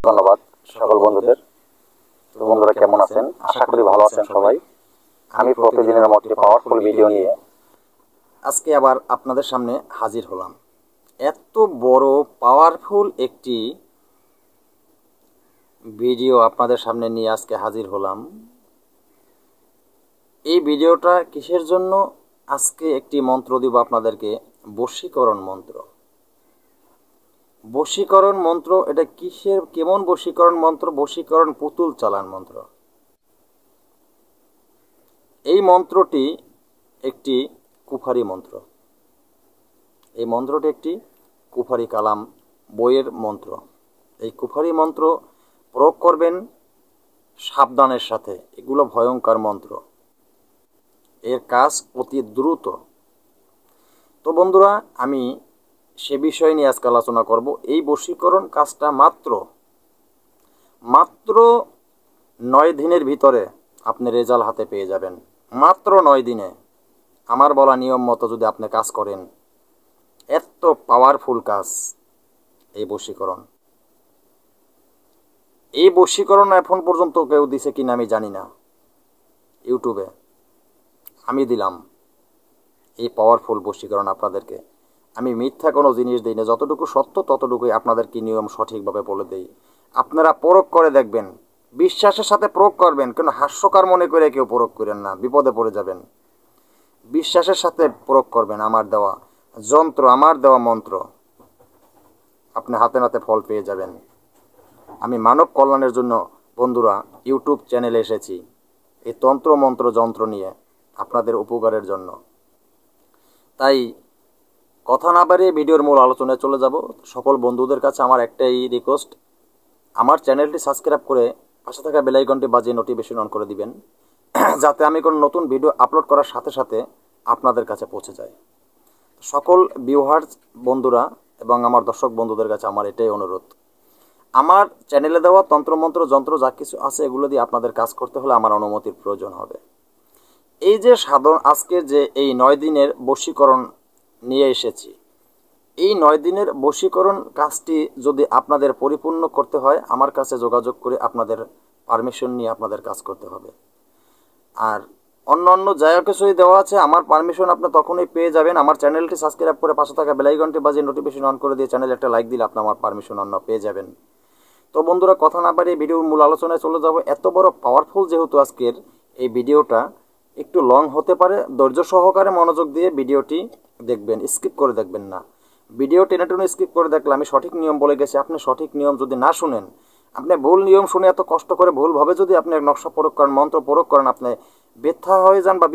ধন্যবাদ সকল বন্ধুদের। তো বন্ধুরা কেমন আছেন? আশা করি ভালো আছেন সবাই। আমি প্রতিদিনের মতো পাওয়ারফুল ভিডিও নিয়ে আজকে আবার আপনাদের সামনে হাজির হলাম। এত বড় পাওয়ারফুল একটি ভিডিও আপনাদের সামনে নিয়ে আজকে হাজির হলাম। এই ভিডিওটা কিসের জন্য? আজকে একটি মন্ত্র দিব আপনাদেরকে, বশীকরণ মন্ত্র। বশীকরণ মন্ত্র এটা কিসের, কেমন বশীকরণ মন্ত্র? বশীকরণ পুতুল চালান মন্ত্র। এই মন্ত্রটি একটি কুফারি মন্ত্র। এই মন্ত্রটি একটি কুফারি কালাম বইয়ের মন্ত্র। এই কুফারি মন্ত্র প্রয়োগ করবেন সাবধানের সাথে। এগুলো ভয়ঙ্কর মন্ত্র, এর কাজ অতি দ্রুত। তো বন্ধুরা, আমি সে বিষয় নিয়ে আজকে আলোচনা করব। এই বশীকরণ কাজটা মাত্র 9 দিনের ভিতরে আপনি রেজাল্ট হাতে পেয়ে যাবেন। মাত্র 9 দিনে আমার বলা নিয়ম মতো যদি আপনি কাজ করেন, এত পাওয়ারফুল কাজ এই বশীকরণ। এই বশীকরণ এখন পর্যন্ত কেউ দিছে কিনা আমি জানি না। ইউটিউবে আমি দিলাম এই পাওয়ারফুল বশীকরণ আপনাদেরকে। আমি মিথ্যা কোনো জিনিস দিই না, যতটুকু সত্য ততটুকুই আপনাদেরকে নিয়ম সঠিকভাবে বলে দেই। আপনারা প্রয়োগ করে দেখবেন, বিশ্বাসের সাথে প্রয়োগ করবেন, কেন হাস্যকর মনে করে কেউ প্রয়োগ করেন না, বিপদে পড়ে যাবেন। বিশ্বাসের সাথে প্রয়োগ করবেন। আমার দেওয়া যন্ত্র, আমার দেওয়া মন্ত্র, আপনি হাতে নাতে ফল পেয়ে যাবেন। আমি মানব কল্যাণের জন্য বন্ধুরা ইউটিউব চ্যানেলে এসেছি, এই তন্ত্র মন্ত্র যন্ত্র নিয়ে আপনাদের উপকারের জন্য। তাই কথা না বাড়িয়ে ভিডিওর মূল আলোচনায় চলে যাব। সকল বন্ধুদের কাছে আমার একটাই রিকোয়েস্ট, আমার চ্যানেলটি সাবস্ক্রাইব করে পাশে থাকা বেল আইকনটি বাজিয়ে নোটিফিকেশন অন করে দিবেন, যাতে আমি কোনো নতুন ভিডিও আপলোড করার সাথে সাথে আপনাদের কাছে পৌঁছে যায়। সকল ভিউয়ার্স বন্ধুরা এবং আমার দর্শক বন্ধুদের কাছে আমার এটাই অনুরোধ, আমার চ্যানেলে দেওয়া তন্ত্রমন্ত্র যন্ত্র যা কিছু আছে এগুলো দিয়ে আপনাদের কাজ করতে হলে আমার অনুমতির প্রয়োজন হবে। এই যে সাধারণ আজকে যে এই 9 দিনের বশীকরণ নিয়ে এসেছি, এই 9 দিনের বশীকরণ কাজটি যদি আপনাদের পরিপূর্ণ করতে হয়, আমার কাছে যোগাযোগ করে আপনাদের পারমিশন নিয়ে আপনাদের কাজ করতে হবে। আর অন্য যা কিছুই দেওয়া আছে, আমার পারমিশন আপনি তখনই পেয়ে যাবেন। আমার চ্যানেলটি সাবস্ক্রাইব করে পাশে থাকা বেল আইকনটি বাজিয়ে নোটিফিকেশন অন করে দিয়ে চ্যানেলে একটা লাইক দিলে আপনি আমার পারমিশন অন্য পেয়ে যাবেন। তো বন্ধুরা, কথা না বাড়িয়ে ভিডিওর মূল আলোচনায় চলে যাব। এত বড় পাওয়ারফুল যেহেতু আজকের এই ভিডিওটা একটু লং হতে পারে, ধৈর্য সহকারে মনোযোগ দিয়ে ভিডিওটি দেখবেন, স্কিপ করে দেখবেন না। ভিডিও টেনে টেনে স্কিপ করে দেখলে আমি সঠিক নিয়ম বলে গেছি, আপনি সঠিক নিয়ম যদি না শুনেন, আপনি ভুল নিয়ম শুনে এত কষ্ট করে ভুলভাবে যদি আপনি নকশা প্রয়োগ করেন, মন্ত্র প্রয়োগ করেন, আপনি ব্যথা হয়ে যান বা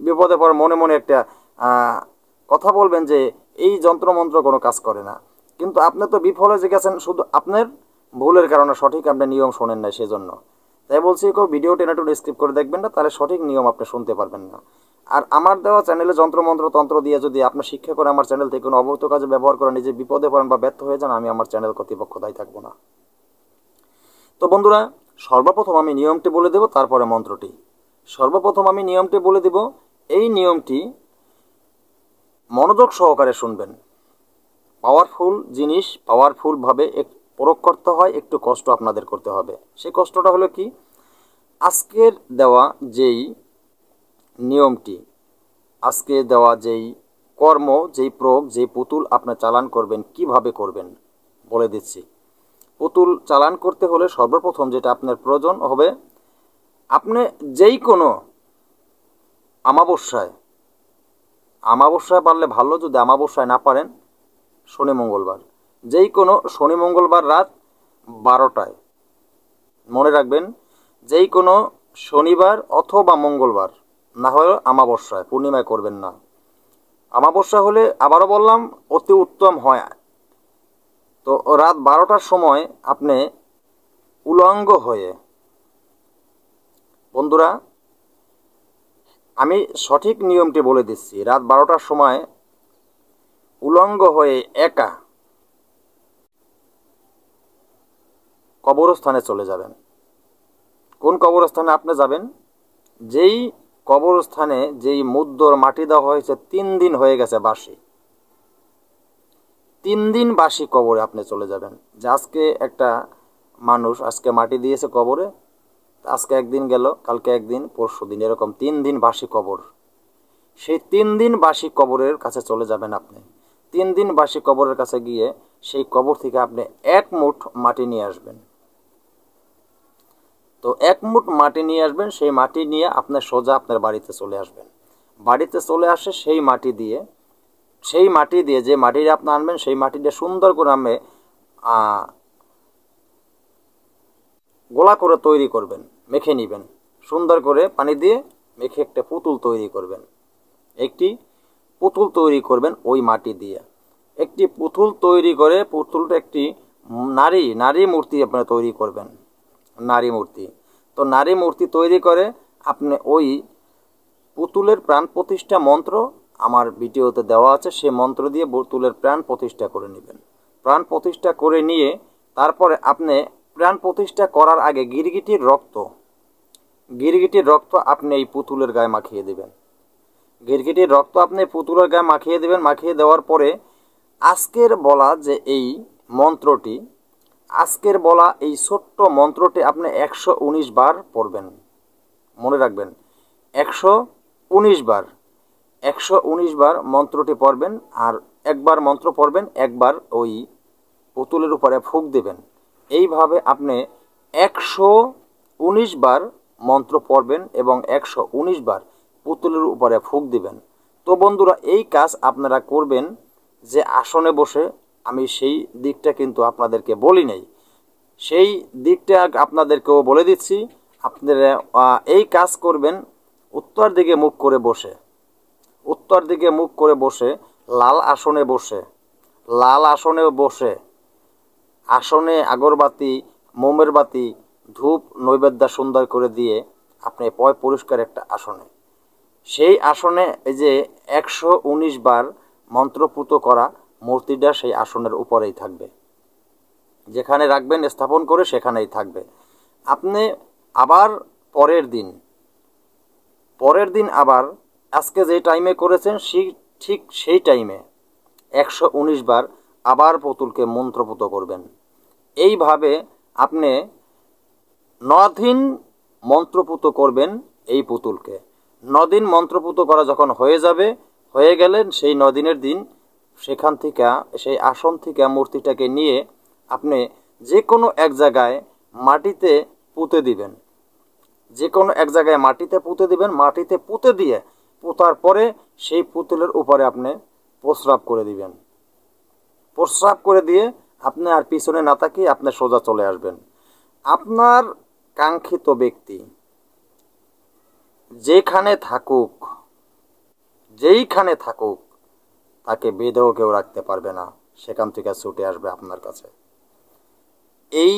বিপদে পড়ে মনে মনে একটা কথা বলবেন যে এই যন্ত্রমন্ত্র কোনো কাজ করে না। কিন্তু আপনি তো বিফল হয়ে গেছেন শুধু আপনার ভুলের কারণে, সঠিক আপনি নিয়ম শোনেন না সেজন্য। তাই বলছি, কেউ ভিডিও টেনে টেনে স্কিপ করে দেখবেন না, তাহলে সঠিক নিয়ম আপনি শুনতে পারবেন না। আর আমার দেওয়া চ্যানেলে যন্ত্রমন্ত্র তন্ত্র দিয়ে যদি আপনি শিক্ষা করে আমার চ্যানেল থেকে কোনো অবৈধ কাজে ব্যবহার করে নিজে বিপদে পড়েন বা ব্যর্থ হয়ে যান, আমি আমার চ্যানেল কর্তৃপক্ষ দায়ী থাকবো না। তো বন্ধুরা, সর্বপ্রথম আমি নিয়মটি বলে দেব, তারপরে মন্ত্রটি। সর্বপ্রথম আমি নিয়মটি বলে দেব। এই নিয়মটি মনোযোগ সহকারে শুনবেন। পাওয়ারফুল জিনিস পাওয়ারফুলভাবে প্রয়োগ করতে হয়, একটু কষ্ট আপনাদের করতে হবে। সেই কষ্টটা হলো কি, আজকের দেওয়া যেই নিয়মটি, আজকে দেওয়া যেই কর্ম, যেই প্রয়োগ, যেই পুতুল আপনি চালান করবেন, কিভাবে করবেন বলে দিচ্ছি। পুতুল চালান করতে হলে সর্বপ্রথম যেটা আপনার প্রয়োজন হবে, আপনি যেই কোনো আমাবস্যায় পারলে ভালো, যদি আমাবস্যায় না পারেন শনি মঙ্গলবার, যেই কোনো শনি মঙ্গলবার রাত 12টায়, মনে রাখবেন, যেই কোনো শনিবার অথবা মঙ্গলবার, না হয় আমাবস্যায়, পূর্ণিমায় করবেন না। আমাবস্যা হলে আবারও বললাম অতি উত্তম হয়। তো রাত 12টার সময় আপনি উলঙ্গ হয়ে, বন্ধুরা আমি সঠিক নিয়মটি বলে দিচ্ছি, রাত 12টার সময় উলঙ্গ হয়ে একা কবরস্থানে চলে যাবেন। কোন কবরস্থানে আপনি যাবেন? যেই কবরস্থানে যেই মুদ্দর মাটি দেওয়া হয়েছে 3 দিন হয়ে গেছে বাসি, 3 দিন বাসি কবরে আপনি চলে যাবেন। যে আজকে একটা মানুষ আজকে মাটি দিয়েছে কবরে, আজকে একদিন গেল, কালকে একদিন, পরশু দিন, এরকম 3 দিন বাসি কবর। সেই 3 দিন বাসি কবরের কাছে চলে যাবেন আপনি। 3 দিন বাসি কবরের কাছে গিয়ে সেই কবর থেকে আপনি 1 মুঠ মাটি নিয়ে আসবেন। তো 1 মুঠ মাটি নিয়ে আসবেন, সেই মাটি নিয়ে আপনি সোজা আপনার বাড়িতে চলে আসবেন। বাড়িতে চলে আসে সেই মাটি দিয়ে যে মাটিটা আপনি আনবেন, সেই মাটিটা সুন্দর করে আপনি গোলা করে তৈরি করবেন, মেখে নেবেন। সুন্দর করে পানি দিয়ে মেখে একটা পুতুল তৈরি করবেন। একটি পুতুল তৈরি করবেন ওই মাটি দিয়ে। একটি পুতুল তৈরি করে পুতুলটা একটি নারী মূর্তি আপনারা তৈরি করবেন, নারী মূর্তি। তো নারী মূর্তি তৈরি করে আপনি ওই পুতুলের প্রাণ প্রতিষ্ঠা মন্ত্র আমার ভিডিওতে দেওয়া আছে, সেই মন্ত্র দিয়ে পুতুলের প্রাণ প্রতিষ্ঠা করে নেবেন। প্রাণ প্রতিষ্ঠা করে নিয়ে তারপরে আপনি প্রাণ প্রতিষ্ঠা করার আগে গিরগিটির রক্ত আপনি এই পুতুলের গায়ে মাখিয়ে দেবেন। গিরগিটির রক্ত আপনি পুতুলের গায়ে মাখিয়ে দেবেন। মাখিয়ে দেওয়ার পরে আজকের বলা যে এই মন্ত্রটি, আজকের বলা এই ছোট্ট মন্ত্রটি আপনি 119 বার পড়বেন। মনে রাখবেন 119 বার, 119 বার মন্ত্রটি পড়বেন। আর একবার মন্ত্র পড়বেন, একবার ওই পুতুলের উপরে ফুঁক দেবেন। এইভাবে আপনি 119 বার মন্ত্র পড়বেন এবং 119 বার পুতুলের উপরে ফুঁক দিবেন। তো বন্ধুরা, এই কাজ আপনারা করবেন যে আসনে বসে। আমি সেই দিকটা কিন্তু আপনাদেরকে বলি নাই, সেই দিকটা আপনাদেরকেও বলে দিচ্ছি। আপনারা এই কাজ করবেন উত্তর দিকে মুখ করে বসে, উত্তর দিকে মুখ করে বসে, লাল আসনে বসে, লাল আসনে বসে, আসনে আগরবাতি, মোমের বাতি, ধূপ নৈবেদ্য সুন্দর করে দিয়ে আপনি পয় পরিষ্কার একটা আসনে, সেই আসনে এই যে 119 বার মন্ত্রপুত করা মূর্তিটা সেই আসনের উপরেই থাকবে। যেখানে রাখবেন স্থাপন করে সেখানেই থাকবে। আপনি আবার পরের দিন আবার আজকে যে টাইমে করেছেন ঠিক সেই টাইমে 119 বার আবার পুতুলকে মন্ত্রপুত করবেন। এইভাবে আপনি 9 দিন মন্ত্রপুত করবেন এই পুতুলকে। 9 দিন মন্ত্রপুত করা যখন হয়ে গেলেন সেই 9 দিনের দিন সেখান থেকে, সেই আসন থেকে মূর্তিটাকে নিয়ে আপনি যে কোনো এক জায়গায় মাটিতে পুঁতে দিবেন। যে কোনো এক জায়গায় মাটিতে পুঁতে দিবেন। মাটিতে পুঁতে দিয়ে পোতার পরে সেই পুতুলের উপরে আপনি প্রস্রাব করে দিবেন। প্রস্রাব করে দিয়ে আপনি আর পিছনে না তাকিয়ে আপনি সোজা চলে আসবেন। আপনার কাঙ্ক্ষিত ব্যক্তি যেইখানে থাকুক তাকে বেঁধেও কেউ রাখতে পারবে না, সেখান থেকে ছুটে আসবে আপনার কাছে। এই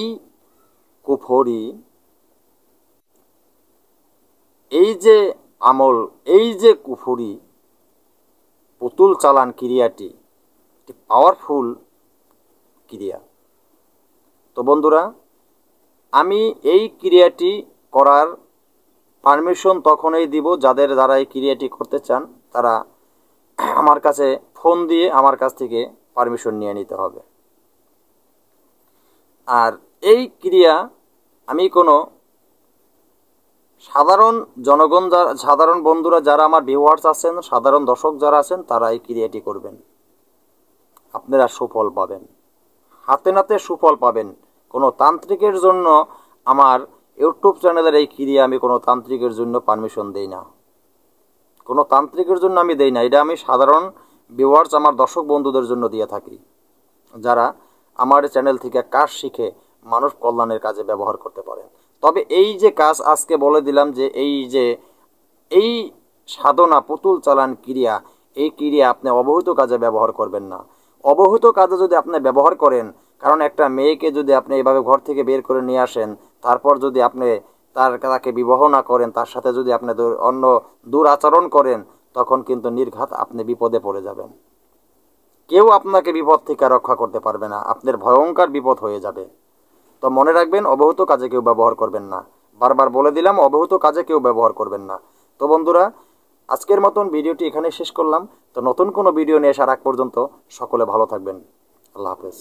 কুফরি, এই যে আমল, এই যে কুফরি পুতুল চালান ক্রিয়াটি একটি পাওয়ারফুল ক্রিয়া। তো বন্ধুরা, আমি এই ক্রিয়াটি করার পারমিশন তখনই দিব যারা এই ক্রিয়াটি করতে চান তারা আমার কাছে ফোন দিয়ে আমার কাছ থেকে পারমিশন নিয়ে নিতে হবে। আর এই ক্রিয়া আমি কোনো সাধারণ জনগণ, সাধারণ বন্ধুরা যারা আমার ভিউয়ার্স আছেন, সাধারণ দর্শক যারা আছেন, তারা এই ক্রিয়াটি করবেন। আপনারা সুফল পাবেন, হাতে নাতে সুফল পাবেন। কোনো তান্ত্রিকের জন্য আমার ইউটিউব চ্যানেলের এই ক্রিয়া আমি কোনো তান্ত্রিকের জন্য পারমিশন দেই না, কোনো তান্ত্রিকের জন্য আমি দেই না। এটা আমি সাধারণ ভিউয়ার্স, আমার দর্শক বন্ধুদের জন্য দিয়ে থাকি, যারা আমার চ্যানেল থেকে কাজ শিখে মানুষ কল্যাণের কাজে ব্যবহার করতে পারেন। তবে এই যে কাজ আজকে বলে দিলাম যে এই সাধনা পুতুল চালান ক্রিয়া, এই ক্রিয়া আপনি অবহিত কাজে ব্যবহার করবেন না। অবহিত কাজে যদি আপনি ব্যবহার করেন, কারণ একটা মেয়েকে যদি আপনি এভাবে ঘর থেকে বের করে নিয়ে আসেন, তারপর যদি আপনি তাকে বিবাহ না করেন, তার সাথে যদি আপনি অন্য দুরাচরণ করেন, তখন কিন্তু নির্ঘাত আপনি বিপদে পড়ে যাবেন। কেউ আপনাকে বিপদ থেকে রক্ষা করতে পারবে না, আপনার ভয়ঙ্কর বিপদ হয়ে যাবে। তো মনে রাখবেন, অবহিত কাজে কেউ ব্যবহার করবেন না। বারবার বলে দিলাম, অবহিত কাজে কেউ ব্যবহার করবেন না। তো বন্ধুরা, আজকের মতন ভিডিওটি এখানে শেষ করলাম। তো নতুন কোনো ভিডিও নিয়ে আসার আগ পর্যন্ত সকলে ভালো থাকবেন। আল্লাহ হাফেজ।